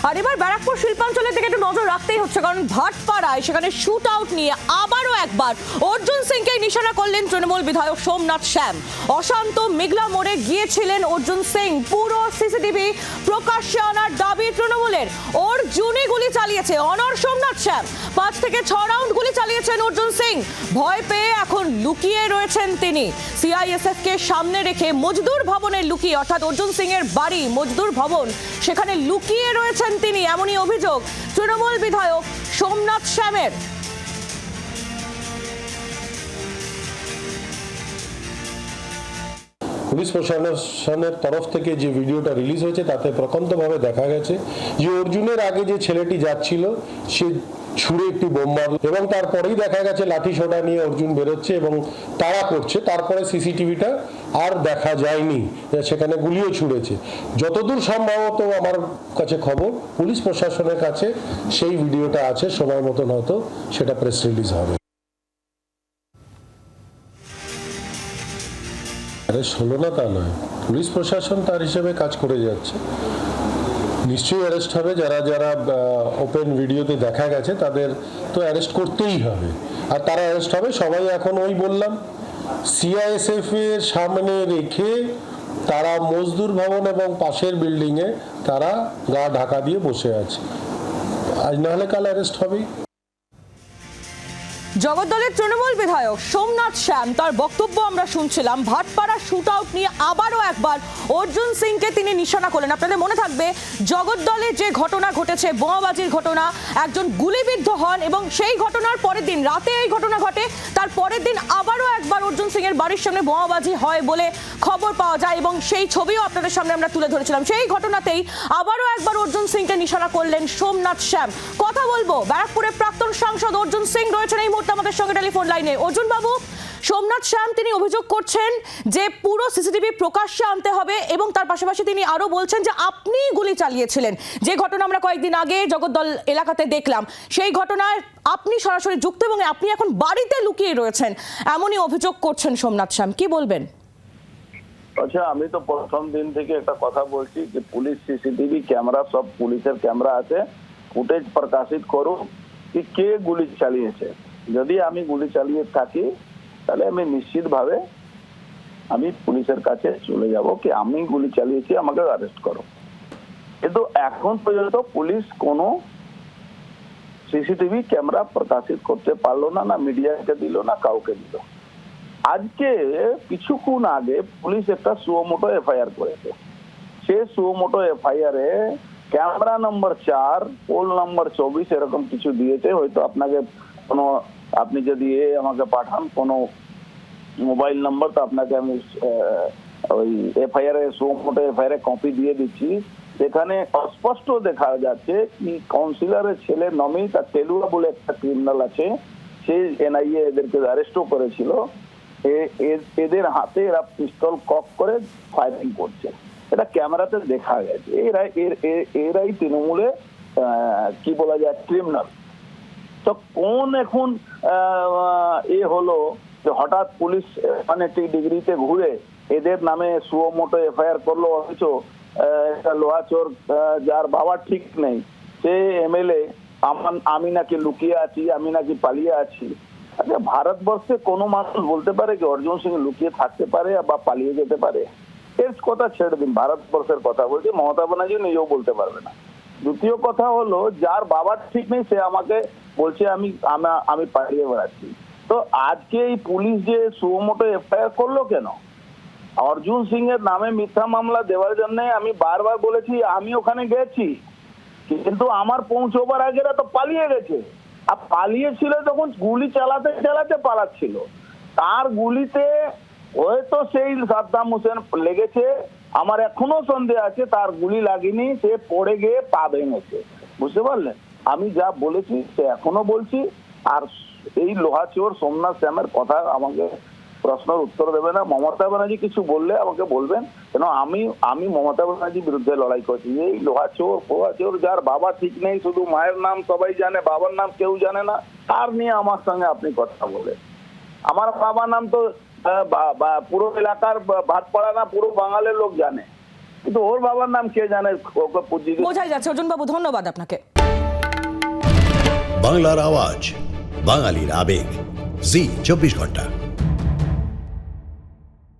আর এবার ব্যারাকপুর শিল্পাঞ্চলের দিকে একটু নজর রাখতেই হচ্ছে, কারণ ভাটপাড়ায় সেখানে শুট আউট নিয়ে আবারও একবার অর্জুন সিংকে নিশানা করলেন তৃণমূল বিধায়ক সোমনাথ শ্যাম। অশান্ত মেঘলা মোড়ে গিয়েছিলেন অর্জুন সিং। পুরো সিসিটিভি প্রকাশ্যে আনার দাবি তৃণমূলের। অর্জুনই গুলি চালিয়েছে, অনর সোমনাথ শ্যাম। 5 থেকে 6 রাউন্ড গুলি চালিয়েছেন অর্জুন সিং। ভয় পেয়ে এখন লুকিয়ে রয়েছেন তিনি। সিআইএসএফ কে সামনে রেখে মজদুর ভবনে লুকিয়ে, অর্থাৎ অর্জুন সিং এর বাড়ি মজদুর ভবন, সেখানে লুকিয়ে রয়েছেন তিনি, এমনই অভিযোগ তৃণমূল বিধায়ক সোমনাথ শ্যামের। পুলিশ প্রশাসনের তরফ থেকে যে ভিডিওটা রিলিজ হয়েছে তাতে প্রকান্তভাবে দেখা গেছে যে অর্জুনের আগে যে ছেলেটি যাচ্ছিল সে ছুঁড়ে একটি বোম মারল এবং তারপরেই দেখা গেছে লাঠি সোটা নিয়ে অর্জুন বেরোচ্ছে এবং তাড়া করছে। তারপরে সিসিটিভিটা আর দেখা যায়নি, সেখানে গুলিও ছুঁড়েছে। যতদূর সম্ভবত আমার কাছে খবর, পুলিশ প্রশাসনের কাছে সেই ভিডিওটা আছে, সময় মতন হয়তো সেটা প্রেস রিলিজ হবে। অ্যারেস্ট হলো না তা নয়, পুলিশ প্রশাসন তার হিসেবে কাজ করে যাচ্ছে। নিশ্চয়ই অ্যারেস্ট হবে। যারা যারা ওপেন ভিডিওতে দেখা গেছে তাদের তো অ্যারেস্ট করতেই হবে, আর তারা অ্যারেস্ট হবে। সবাই এখন ওই বললাম সিআইএসএফ এর সামনে রেখে তারা মজদুর ভবন এবং পাশের বিল্ডিংয়ে তারা গা ঢাকা দিয়ে বসে আছে। আজ না হলে কাল অ্যারেস্ট হবেই। জগদ্দলের তৃণমূল বিধায়ক সোমনাথ শ্যাম, তার বক্তব্য আমরা শুনছিলাম। ভাটপাড়া শুট আউট নিয়ে আবারও একবার অর্জুন সিংকে তিনি নিশানা করলেন। আপনাদের মনে থাকবে জগদ্দলে যে ঘটনা ঘটেছে, বোমাবাজির ঘটনা, একজন গুলিবিদ্ধ হন এবং সেই ঘটনার পরের দিন রাতে এই ঘটনা ঘটে। তার পরের দিন আবারও একবার অর্জুন সিং এর বাড়ির সামনে বোমাবাজি হয় বলে খবর পাওয়া যায় এবং সেই ছবিও আপনাদের সামনে আমরা তুলে ধরেছিলাম। সেই ঘটনাতেই আবারও একবার অর্জুন সিংকে নিশানা করলেন সোমনাথ শ্যাম। কথা বলবো ব্যারাকপুরের প্রাক্তন সাংসদ অর্জুন সিং রয়েছেন এই মুহূর্তে আমাদের সঙ্গে টেলিফোন লাইনে। অর্জুন বাবু, সোমনাথ শ্যাম তিনি অভিযোগ করছেন যে পুরো সিসিটিভি প্রকাশ্যে আনতে হবে এবং তার পাশাপাশি তিনি আরো বলছেন যে আপনি গুলি চালিয়েছিলেন। যে ঘটনা আমরা কয়েকদিন আগে জগদ্দল এলাকাতে দেখলাম, সেই ঘটনায় আপনি সরাসরি যুক্ত এবং আপনি এখন বাড়িতে লুকিয়ে রয়েছেন, এমনই অভিযোগ করছেন সোমনাথ শ্যাম। কি বলবেন? আচ্ছা, আমি তো প্রথম দিন থেকে একটা কথা বলছি যে পুলিশ সিসিটিভি ক্যামেরা, সব পুলিশের ক্যামেরা আছে, ফুটেজ প্রকাশিত করুক কি কে গুলি চালিয়েছে। যদি আমি গুলি চালিয়ে থাকি তাহলে আমি নিশ্চিতভাবে আমি পুলিশের কাছে চলে যাব কি আমি গুলি চালিয়েছি, আমাকে অ্যারেস্ট করো। কিন্তু এখন পর্যন্ত পুলিশ কোনো সিসিটিভি ক্যামেরা প্রকাশিত করতে পারলো না, না মিডিয়াকে দিল, না কাউকে দিল। আজকে কিছুক্ষণ আগে পুলিশ একটা সুমোটো এফআইআর করেছে। সে সুমোটো এফআইআর এ ক্যামেরা নম্বর 4, পোল নম্বর 24 এরকম কিছু দিয়েছে। হয়তো আপনাকে কোনো, আপনি যদি আমাকে পাঠান কোনো মোবাইল নাম্বার, তো আপনাকে আমি ওই এফআইআর এ সুমোটো এফআইআর এ কপি দিয়ে দিচ্ছি। সেখানে স্পষ্ট দেখা যাচ্ছে কি কাউন্সিলরের ছেলে নমিতা তেলুয়া বলে একটা ক্রিমিনাল আছে, সে এনআইএ এদেরকে অ্যারেস্টও করেছিল। এদের হাতে এরা পিস্তল কক করে ফায়ারিং করছে, এটা ক্যামেরাতে দেখা গেছে। এরাই তৃণমূলে কি বলা যায় ক্রিমিনাল। তো কোন এখন হলো যে হঠাৎ পুলিশ মানে ডিগ্রিতে ঘুরে এদের নামে সুমোটো এফআইআর করলো, অথচ একটা লোহা চোর যার বাবার ঠিক নেই সে এমএলএ আমি নাকি লুকিয়ে আছি, আমি নাকি পালিয়ে আছি। আচ্ছা, ভারতবর্ষে কোনো মানুষ বলতে পারে কি অর্জুন সিং লুকিয়ে থাকতে পারে বা পালিয়ে যেতে পারে? এর কথা ছেড়ে দিন, ভারতবর্ষের কথা বলছি, মমতা ব্যানার্জি নিজেও বলতে পারবে না। দ্বিতীয় কথা হলো যার বাবার ঠিক নেই সে আমাকে বলছে আমি পালিয়ে বেড়াচ্ছি। তো আজকে এই পুলিশ যে সুমোটো এফআইআর করলো কেন? অর্জুন সিং এর নামে মিথ্যা মামলা দেওয়ার জন্য আমি বারবার বলেছি আমি ওখানে গেছি, কিন্তু আমার পৌঁছবার আগে তো পালিয়ে গেছে। আর পালিয়েছিল তখন গুলি চালাতে চালাতে পালাচ্ছিল। তার গুলিতে হয়তো সেই সাদ্দাম হোসেন লেগেছে, আমার এখনো সন্দেহ আছে তার গুলি লাগেনি, সে পড়ে গিয়ে পা ভেঙেছে। বুঝতে পারলেন? আমি যা বলেছি সে এখনো বলছি। আর এই লোহা চোর সোমনাথ শ্যামের কথা আমাকে প্রশ্নের উত্তর দেবে না। মমতা ব্যানার্জি কিছু বললে আমাকে বলবেন, কেন আমি মমতা ব্যানার্জির বিরুদ্ধে লড়াই করছি। এই লোহা চোর যার বাবা ঠিক নেই, শুধু মায়ের নাম সবাই জানে, বাবার নাম কেউ জানে না, তার নিয়ে আমার সঙ্গে আপনি কথা বলেন। আমার বাবার নাম তো পুরো এলাকার ভাটপাড়া না পুরো বাঙালির লোক জানে। কিন্তু ওর বাবার নাম কে জানে, ওকে জিজ্ঞেস বোঝাই যাচ্ছে। অর্জুনবাবু ধন্যবাদ আপনাকে। বাংলার আওয়াজ, বাঙালির আবেগ, জি 24 ঘন্টা।